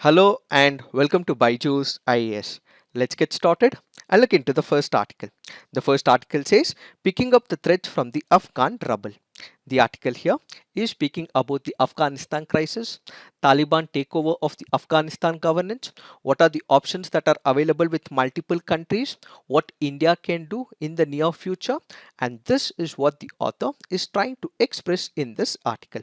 Hello and welcome to Byju's IAS. Let's get started and look into the first article. The first article says picking up the threads from the Afghan rubble. The article here is speaking about the Afghanistan crisis, Taliban takeover of the Afghanistan governance, what are the options that are available with multiple countries, what India can do in the near future, and this is what the author is trying to express in this article.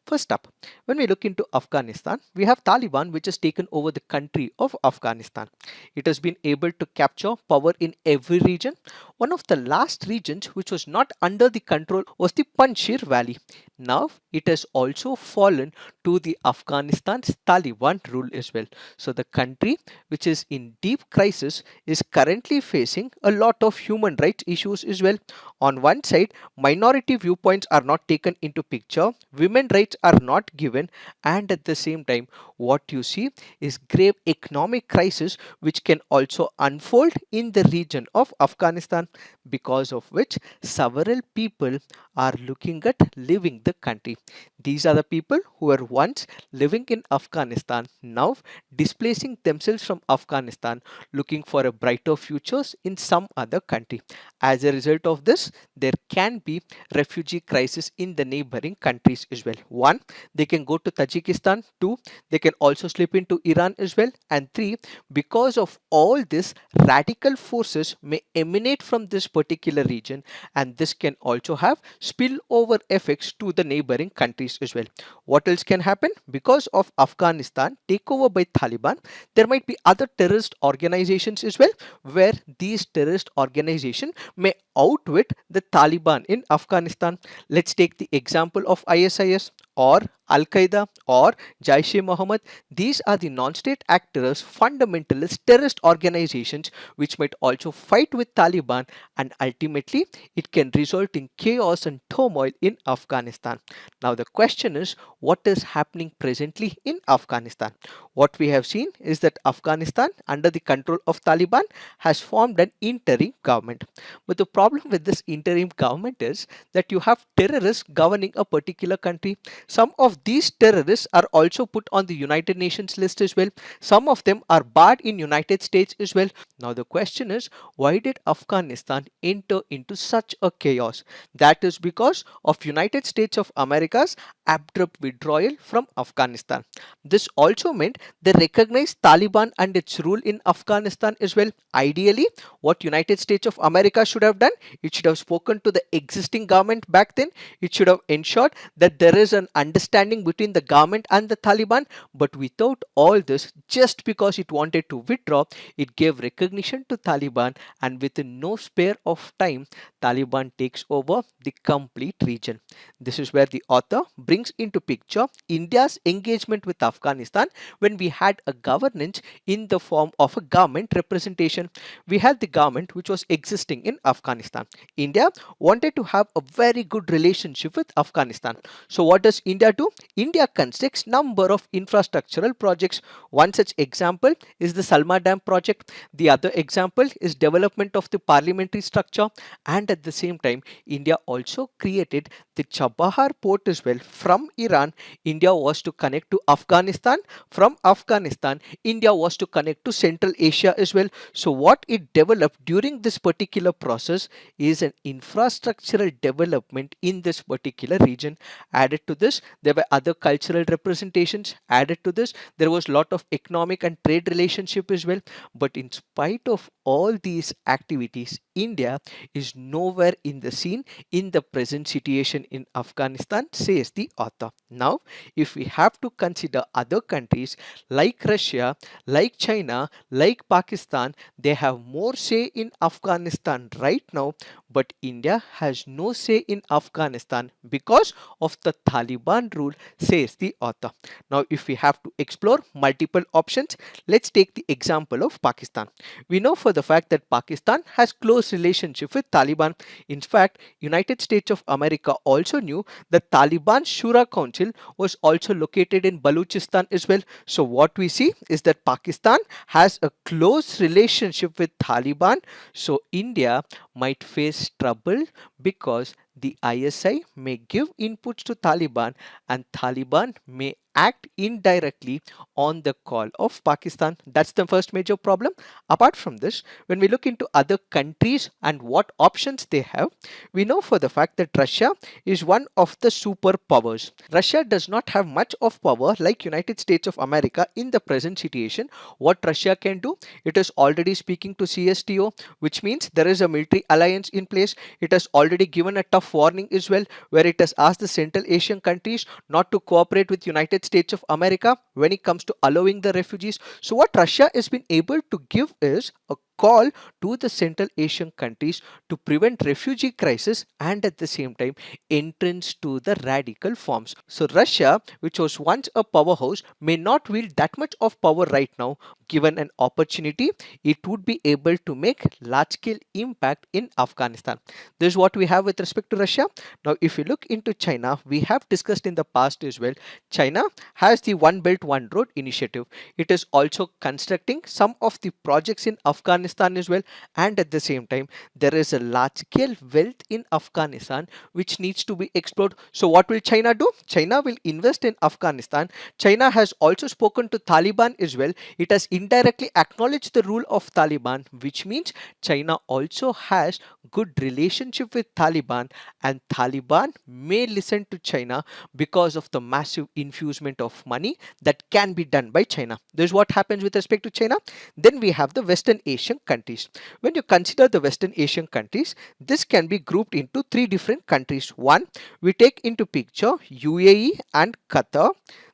First up, when we look into Afghanistan, we have Taliban which has taken over the country of Afghanistan. It has been able to capture power in every region. One of the last regions which was not under the control was the Panjshir Valley. Now it has also fallen to the Afghanistan's Taliban rule as well. So the country which is in deep crisis is currently facing a lot of human rights issues as well. On one side, minority viewpoints are not taken into picture, women rights are not given, and at the same time what you see is grave economic crisis which can also unfold in the region of Afghanistan, because of which several people are looking at leaving the country. These are the people who were once living in Afghanistan, now displacing themselves from Afghanistan, looking for a brighter futures in some other country. As a result of this, there can be refugee crisis in the neighboring countries as well. One, they can go to Tajikistan. Two, they can also slip into Iran as well. And three, because of all this, radical forces may emanate from this particular region, and this can also have spillover effects to the neighboring countries as well. What else can happen? Because of Afghanistan takeover by Taliban, there might be other terrorist organizations as well, where these terrorist organizations may outwit the Taliban in Afghanistan. Let's take the example of ISIS or Al Qaeda or Jaish-e-Mohammed. These are the non-state actors, fundamentalist terrorist organizations which might also fight with Taliban, and ultimately it can result in chaos and turmoil in Afghanistan. Now the question is, what is happening presently in Afghanistan? What we have seen is that Afghanistan under the control of Taliban has formed an interim government. But the problem with this interim government is that you have terrorists governing a particular country. Some of these terrorists are also put on the United Nations list as well. Some of them are barred in United States as well. Now the question is, why did Afghanistan enter into such a chaos? That is because of United States of America's abrupt withdrawal from Afghanistan. This also meant they recognized Taliban and its rule in Afghanistan as well. Ideally, what United States of America should have done, it should have spoken to the existing government back then. It should have ensured that there is an understanding between the government and the Taliban. But without all this, just because it wanted to withdraw, it gave recognition to Taliban, and within no spare of time, Taliban takes over the complete region. This is where the author brings into picture India's engagement with Afghanistan when we had a governance in the form of a government representation. We had the government which was existing in Afghanistan. India wanted to have a very good relationship with Afghanistan. So what does India do? India constructs number of infrastructural projects. One such example is the Salma Dam project. The other example is development of the parliamentary structure, and at the same time India also created the Chabahar port as well. From Iran, India was to connect to Afghanistan. From Afghanistan, India was to connect to Central Asia as well. So what it developed during this particular process is an infrastructural development in this particular region. Added to this, there were other cultural representations. Added to this, there was a lot of economic and trade relationship as well. But in spite of all these activities, India is nowhere in the scene in the present situation in Afghanistan, says the author. Now, if we have to consider other countries like Russia, like China, like Pakistan, they have more say in Afghanistan right now, but India has no say in Afghanistan because of the Taliban rule, says the author. Now, if we have to explore multiple options, let's take the example of Pakistan. We know for the fact that Pakistan has close relationship with Taliban. In fact, United States of America also knew that Taliban Shura Council was also located in Balochistan as well. So what we see is that Pakistan has a close relationship with Taliban. So India might face trouble because The ISI may give inputs to Taliban and Taliban may act indirectly on the call of Pakistan. That's the first major problem. Apart from this, when we look into other countries and what options they have, we know for the fact that Russia is one of the superpowers. Russia does not have much of power like United States of America in the present situation. What Russia can do, it is already speaking to CSTO, which means there is a military alliance in place. It has already given a tough warning as well, where it has asked the Central Asian countries not to cooperate with United States of America when it comes to allowing the refugees. So what Russia has been able to give is a call to the Central Asian countries to prevent refugee crisis and at the same time entrance to the radical forms. So Russia, which was once a powerhouse, may not wield that much of power right now. Given an opportunity, it would be able to make large scale impact in Afghanistan. This is what we have with respect to Russia. Now if you look into China, we have discussed in the past as well. China has the One Belt One Road initiative. It is also constructing some of the projects in Afghanistan as well, and at the same time there is a large scale wealth in Afghanistan which needs to be explored. So what will China do? China will invest in Afghanistan. China has also spoken to Taliban as well. It has indirectly acknowledged the rule of Taliban, which means China also has good relationship with Taliban, and Taliban may listen to China because of the massive infusement of money that can be done by China. This is what happens with respect to China. Then we have the Western Asian countries. When you consider the Western Asian countries, this can be grouped into three different countries. One, we take into picture UAE and Qatar.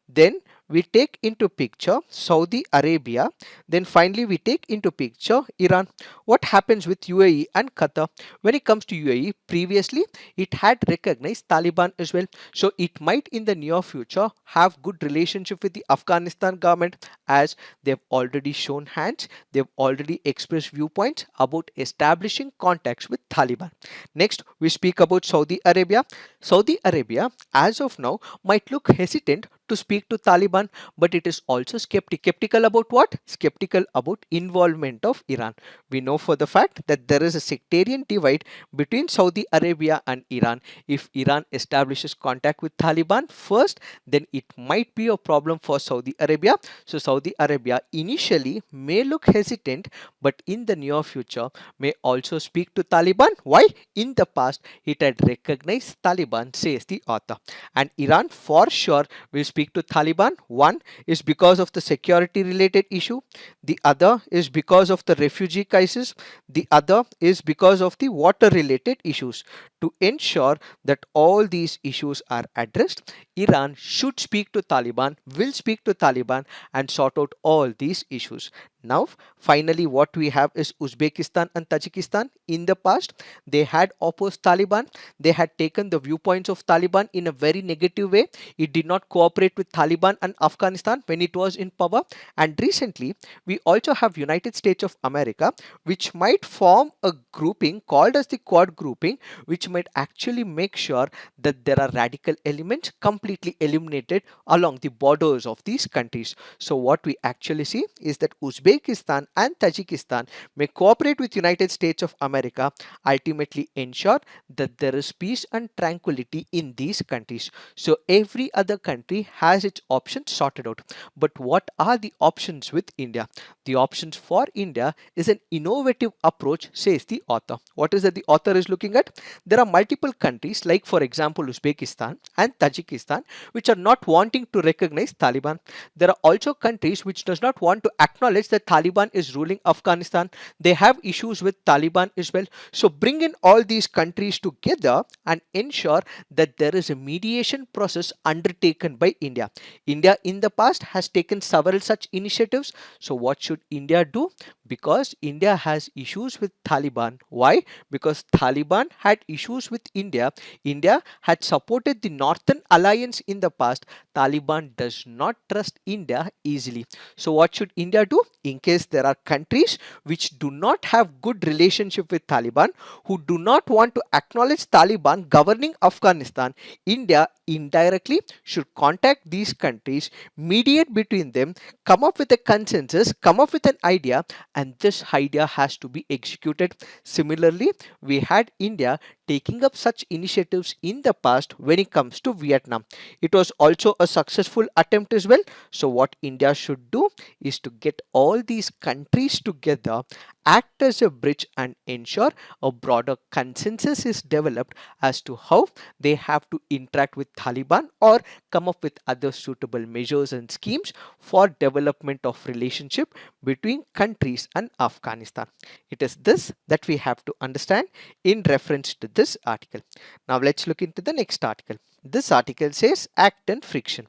Then we take into picture Saudi Arabia. Then finally we take into picture Iran. What happens with UAE and Qatar? When it comes to UAE, previously it had recognized Taliban as well. So it might in the near future have good relationship with the Afghanistan government, as they've already shown hands, they've already expressed viewpoints about establishing contacts with Taliban. Next, we speak about Saudi Arabia. Saudi Arabia, as of now, might look hesitant to speak to Taliban, but it is also skeptical about what? Skeptical about involvement of Iran. We know for the fact that there is a sectarian divide between Saudi Arabia and Iran. If Iran establishes contact with Taliban first, then it might be a problem for Saudi Arabia. So Saudi Arabia initially may look hesitant, but in the near future may also speak to Taliban. Why? In the past, it had recognized Taliban, says the author. And Iran for sure will speak to Taliban. One is because of the security related issue, the other is because of the refugee crisis, the other is because of the water related issues. To ensure that all these issues are addressed, Iran should speak to Taliban, will speak to Taliban and sort out all these issues. Now, finally, what we have is Uzbekistan and Tajikistan. In the past, they had opposed Taliban. They had taken the viewpoints of Taliban in a very negative way. It did not cooperate with Taliban and Afghanistan when it was in power. And recently, we also have United States of America, which might form a grouping called as the Quad grouping, which might actually make sure that there are radical elements completely eliminated along the borders of these countries. So what we actually see is that Uzbekistan and Tajikistan may cooperate with United States of America, ultimately ensure that there is peace and tranquility in these countries. So every other country has its options sorted out. But what are the options with India? The options for India is an innovative approach, says the author. What is that the author is looking at? There are multiple countries like for example Uzbekistan and Tajikistan which are not wanting to recognize Taliban. There are also countries which does not want to acknowledge that Taliban is ruling Afghanistan. They have issues with Taliban as well. So bring in all these countries together and ensure that there is a mediation process undertaken by India. India in the past has taken several such initiatives. So what should India do? Because India has issues with Taliban. Why? Because Taliban had issues with India. India had supported the Northern Alliance in the past. Taliban does not trust India easily. So what should India do? In case there are countries which do not have good relationship with Taliban, who do not want to acknowledge Taliban governing Afghanistan, India indirectly should contact these countries, mediate between them, come up with a consensus, come up with an idea, and this idea has to be executed. Similarly, we had India taking up such initiatives in the past when it comes to Vietnam. It was also a successful attempt as well. So what India should do is to get all these countries together, act as a bridge and ensure a broader consensus is developed as to how they have to interact with Taliban or come up with other suitable measures and schemes for development of relationship between countries and Afghanistan. It is this that we have to understand in reference to this article. Now let's look into the next article. This article says act and friction.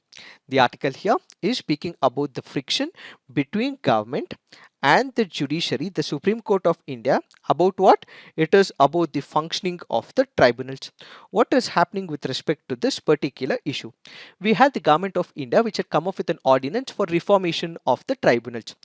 The article here is speaking about the friction between government and the judiciary, the Supreme Court of India. About what? It is about the functioning of the tribunals. What is happening with respect to this particular issue? We had the government of India which had come up with an ordinance for reformation of the tribunals.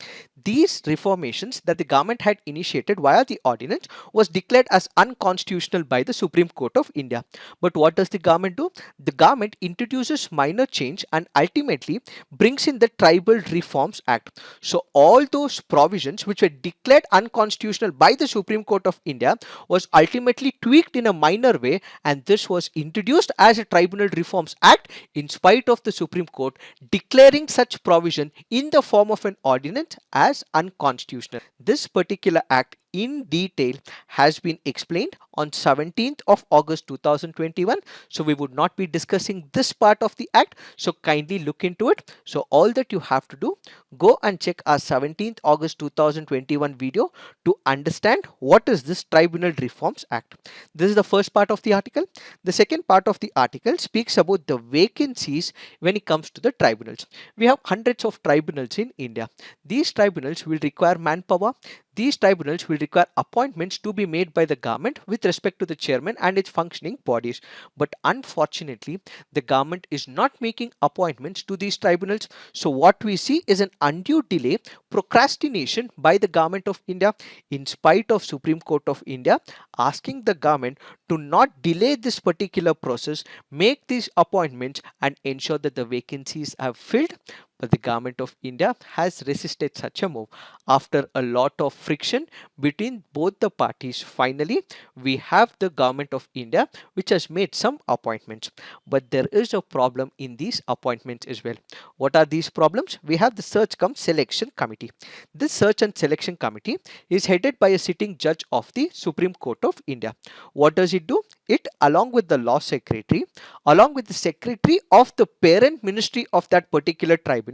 These reformations that the government had initiated via the ordinance was declared as unconstitutional by the Supreme Court of India. But what does the government do? The government introduces minor change and ultimately brings in the Tribal Reforms Act. So all those provisions which were declared unconstitutional by the Supreme Court of India was ultimately tweaked in a minor way, and this was introduced as a Tribunal Reforms Act in spite of the Supreme Court declaring such provision in the form of an ordinance as unconstitutional. This particular act in detail has been explained on 17th of August 2021. So we would not be discussing this part of the act. So kindly look into it. So all that you have to do, go and check our 17th August 2021 video to understand what is this Tribunal Reforms Act. This is the first part of the article. The second part of the article speaks about the vacancies when it comes to the tribunals. We have hundreds of tribunals in India. These tribunals will require manpower. These tribunals will require appointments to be made by the government with respect to the chairman and its functioning bodies. But unfortunately, the government is not making appointments to these tribunals. So what we see is an undue delay, procrastination by the government of India in spite of Supreme Court of India asking the government to not delay this particular process, make these appointments and ensure that the vacancies are filled. But the government of India has resisted such a move. After a lot of friction between both the parties, finally we have the government of India which has made some appointments. But there is a problem in these appointments as well. What are these problems? We have the Search cum Selection Committee. This Search and Selection Committee is headed by a sitting judge of the Supreme Court of India. What does it do? It, along with the law secretary, along with the secretary of the parent ministry of that particular tribunal,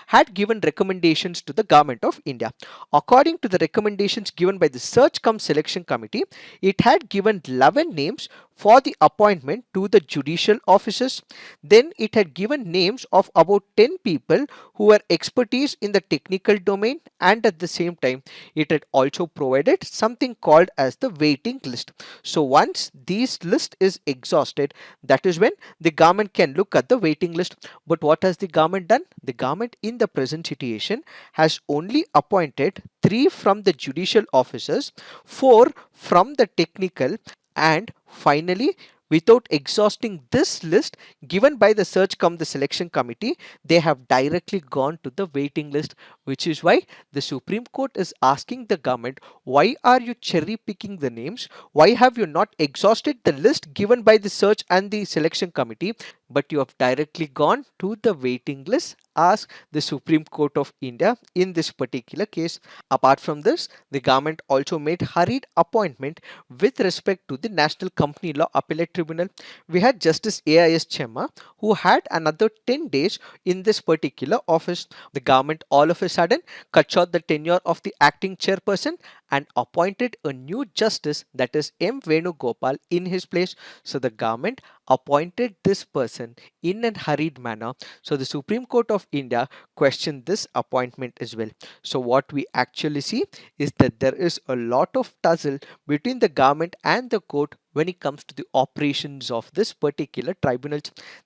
had given recommendations to the government of India. According to the recommendations given by the Search cum Selection Committee, it had given 11 names for the appointment to the judicial officers. Then it had given names of about 10 people who were expertise in the technical domain, and at the same time it had also provided something called as the waiting list. So once this list is exhausted, that is when the government can look at the waiting list. But what has the government done? The government in the present situation has only appointed 3 from the judicial officers, 4 from the technical, and finally, without exhausting this list given by the Search cum the Selection Committee, they have directly gone to the waiting list, which is why the Supreme Court is asking the government, why are you cherry picking the names? Why have you not exhausted the list given by the Search and the Selection Committee, but you have directly gone to the waiting list? Ask the Supreme Court of India in this particular case. Apart from this, the government also made hurried appointment with respect to the National Company Law Appellate Tribunal. We had Justice A.I.S. Chemma, who had another 10 days in this particular office. The government all of a sudden cut short the tenure of the acting chairperson and appointed a new justice, that is M. Venugopal, in his place. So the government appointed this person in a hurried manner. So the Supreme Court of India questioned this appointment as well. So what we actually see is that there is a lot of tussle between the government and the court when it comes to the operations of this particular tribunal.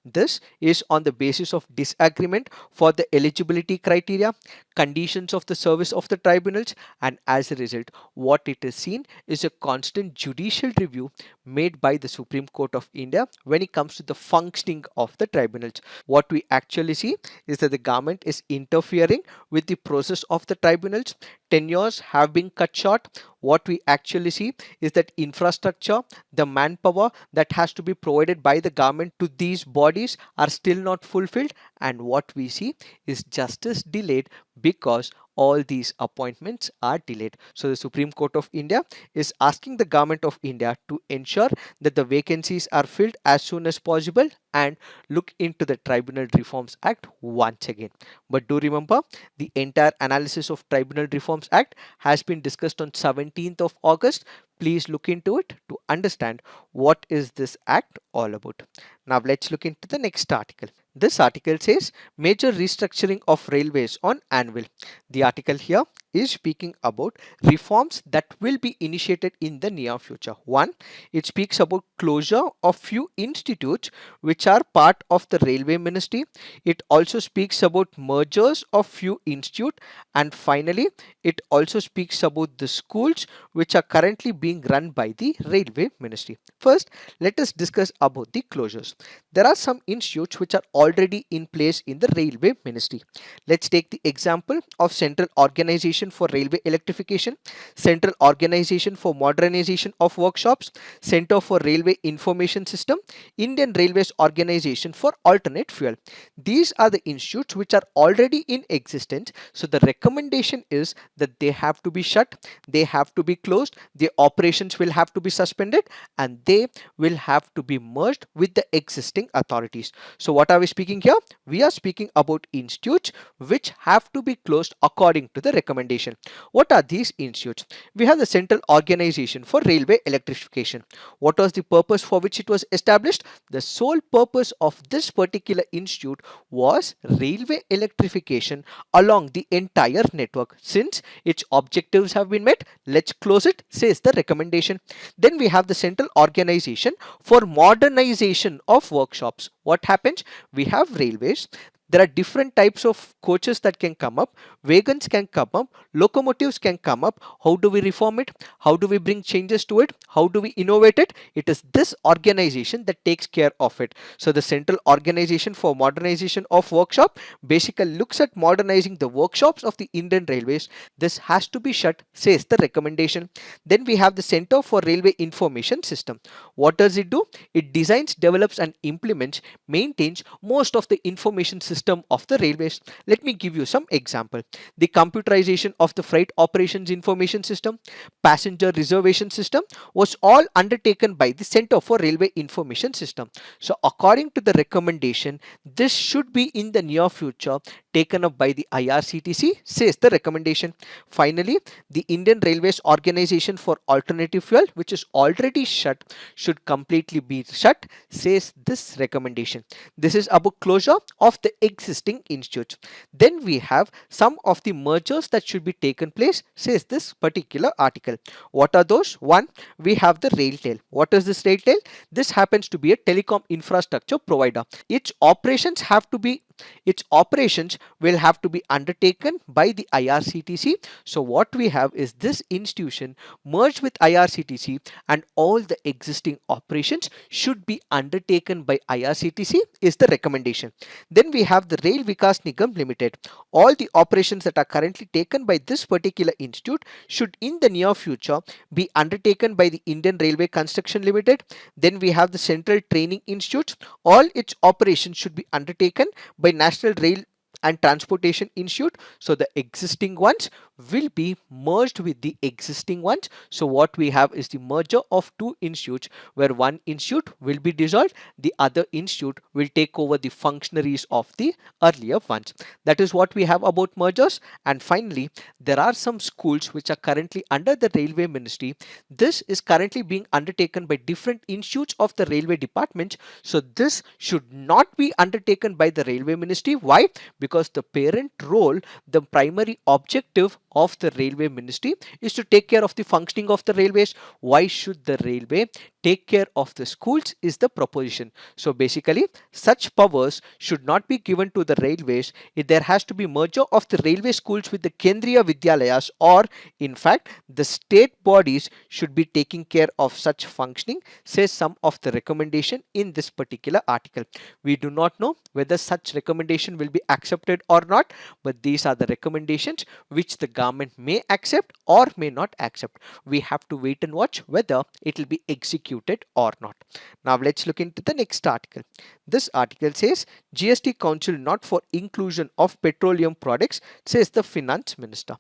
This is on the basis of disagreement for the eligibility criteria, conditions of the service of the tribunals, and as a result, what it is seen is a constant judicial review made by the Supreme Court of India when it comes to the functioning of the tribunals. What we actually see is that the government is interfering with the process of the tribunals. Tenures have been cut short. what we actually see is that infrastructure, the manpower that has to be provided by the government to these bodies are still not fulfilled, and what we see is justice delayed because all these appointments are delayed. So the Supreme Court of India is asking the government of India to ensure that the vacancies are filled as soon as possible and look into the Tribunal Reforms Act once again. But do remember, the entire analysis of Tribunal Reforms Act has been discussed on 17th of August. Please look into it to understand what is this act all about. Now let's look into the next article. This article says major restructuring of railways on anvil. The article here is speaking about reforms that will be initiated in the near future. One, it speaks about closure of few institutes which are part of the railway ministry. It also speaks about mergers of few institutes, and finally it also speaks about the schools which are currently being run by the railway ministry. First, let us discuss about the closures. There are some institutes which are already in place in the railway ministry. Let's take the example of Central Organization for Railway Electrification, Central Organization for Modernization of Workshops, Center for Railway Information System, Indian Railways Organization for Alternate Fuel. These are the institutes which are already in existence. So the recommendation is that they have to be shut, they have to be closed, the operations will have to be suspended, and they will have to be merged with the existing authorities. So what are we speaking here? We are speaking about institutes which have to be closed according to the recommendation. What are these institutes? We have the Central Organization for Railway Electrification. What was the purpose for which it was established? The sole purpose of this particular institute was railway electrification along the entire network. Since its objectives have been met, let's close it, says the recommendation. Then we have the Central Organization for Modernization of Workshops. What happens? We have railways. There are different types of coaches that can come up, wagons can come up, locomotives can come up. How do we reform it? How do we bring changes to it? How do we innovate it? It is this organization that takes care of it. So the Central Organization for Modernization of Workshop basically looks at modernizing the workshops of the Indian Railways. This has to be shut, says the recommendation. Then we have the Center for Railway Information System. What does it do? It designs, develops and implements, maintains most of the information system of the railways. Let me give you some example. The computerization of the freight operations information system, passenger reservation system was all undertaken by the Center for Railway Information System. So according to the recommendation, this should be in the near future taken up by the IRCTC, says the recommendation. Finally, the Indian Railways Organization for Alternative Fuel, which is already shut, should completely be shut, says this recommendation. This is about closure of the existing institutes. Then we have some of the mergers that should be taken place, says this particular article. What are those? One, we have the RailTel. What is this RailTel? This happens to be a telecom infrastructure provider. Its operations will have to be undertaken by the IRCTC. So what we have is this institution merged with IRCTC, and all the existing operations should be undertaken by IRCTC is the recommendation. Then we have the Rail Vikas Nigam Limited. All the operations that are currently taken by this particular institute should in the near future be undertaken by the Indian Railway Construction Limited. Then we have the Central Training Institute. All its operations should be undertaken by National Rail and Transportation Institute. So the existing ones will be merged with the existing ones. So what we have is the merger of two institutes, where one institute will be dissolved, the other institute will take over the functionaries of the earlier ones. That is what we have about mergers. And finally, there are some schools which are currently under the Railway Ministry. This is currently being undertaken by different institutes of the Railway Department. So this should not be undertaken by the Railway Ministry. Why? Because the parent role, the primary objective of the Railway Ministry is to take care of the functioning of the railways. Why should the railway take care of the schools is the proposition. So basically, such powers should not be given to the railways. There has to be merger of the railway schools with the Kendriya Vidyalayas, or in fact the state bodies should be taking care of such functioning, says some of the recommendation in this particular article. We do not know whether such recommendation will be accepted or not, but these are the recommendations which the government may accept or may not accept. We have to wait and watch whether it will be executed or not. Now let's look into the next article. This article says GST Council not for inclusion of petroleum products, says the finance minister.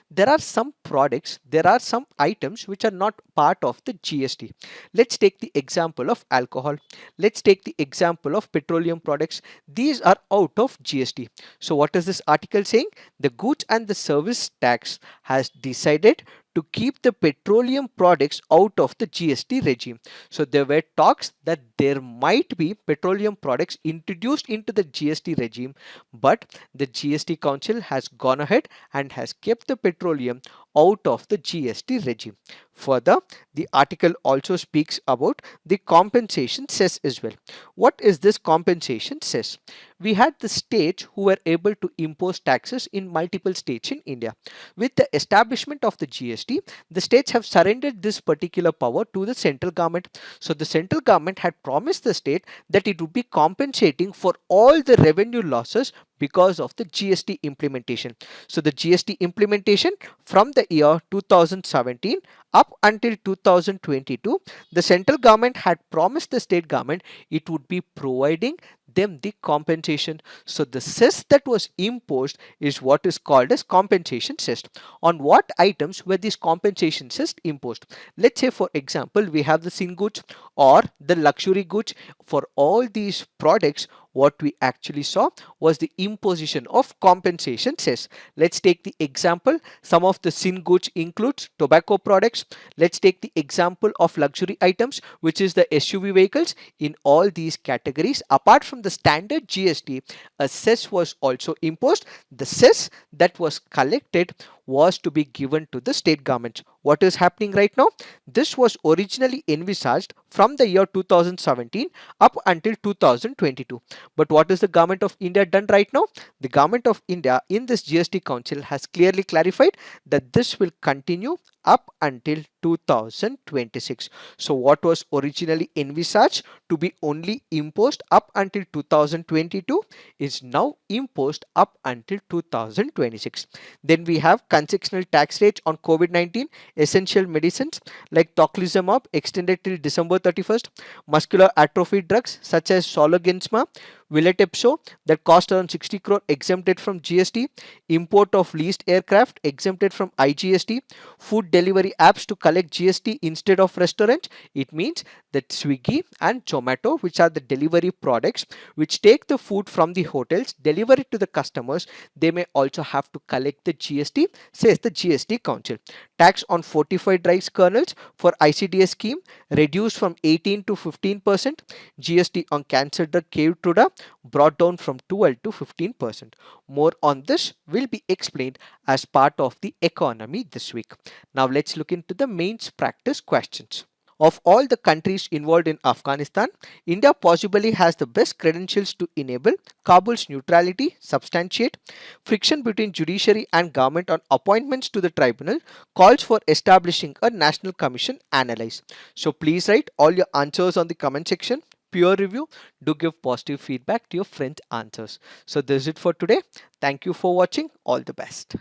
There are some products, there are some items which are not part of the GST. Let's take the example of alcohol. Let's take the example of petroleum products. These are out of GST. So what is this article saying? The goods and the service tax has decided to keep the petroleum products out of the GST regime. So there were talks that there might be petroleum products introduced into the GST regime, but the GST Council has gone ahead and has kept the petroleum out of the GST regime. Further, the article also speaks about the compensation cess as well. What is this compensation cess? We had the states who were able to impose taxes in multiple states in India. With the establishment of the GST, the states have surrendered this particular power to the central government. So the central government had promised the state that it would be compensating for all the revenue losses because of the GST implementation. So the GST implementation from the year 2017 up until 2022, the central government had promised the state government it would be providing them the compensation. So the cess that was imposed is what is called as compensation cess. On what items were these compensation cess imposed? Let's say for example we have the sin goods or the luxury goods. For all these products, what we actually saw was the imposition of compensation cess. Let's take the example. Some of the sin goods includes tobacco products. Let's take the example of luxury items, which is the SUV vehicles. In all these categories, apart from the standard GST, a cess was also imposed. The cess that was collected was to be given to the state governments. What is happening right now? This was originally envisaged from the year 2017 up until 2022. But what is the government of India done right now? The government of India in this GST Council has clearly clarified that this will continue up until 2026. So what was originally envisaged to be only imposed up until 2022 is now imposed up until 2026. Then we have concessional tax rates on COVID-19 essential medicines like tocilizumab extended till December 31st, muscular atrophy drugs such as Zolgensma, Viltepso that cost around 60 crore exempted from GST, import of leased aircraft exempted from IGST, food delivery apps to collect GST instead of restaurants. It means that Swiggy and Zomato, which are the delivery products which take the food from the hotels, deliver it to the customers, they may also have to collect the GST, says the GST Council. Tax on fortified rice kernels for ICDS scheme reduced from 18 to 15%. GST on cancer drug Keytruda brought down from 12 to 15%. More on this will be explained as part of the economy this week. Now let's look into the mains practice questions. Of all the countries involved in Afghanistan, India possibly has the best credentials to enable Kabul's neutrality, substantiate. Friction between judiciary and government on appointments to the tribunal calls for establishing a national commission analyze. So please write all your answers on the comment section. Peer review. Do give positive feedback to your friends' answers. So this is it for today. Thank you for watching. All the best.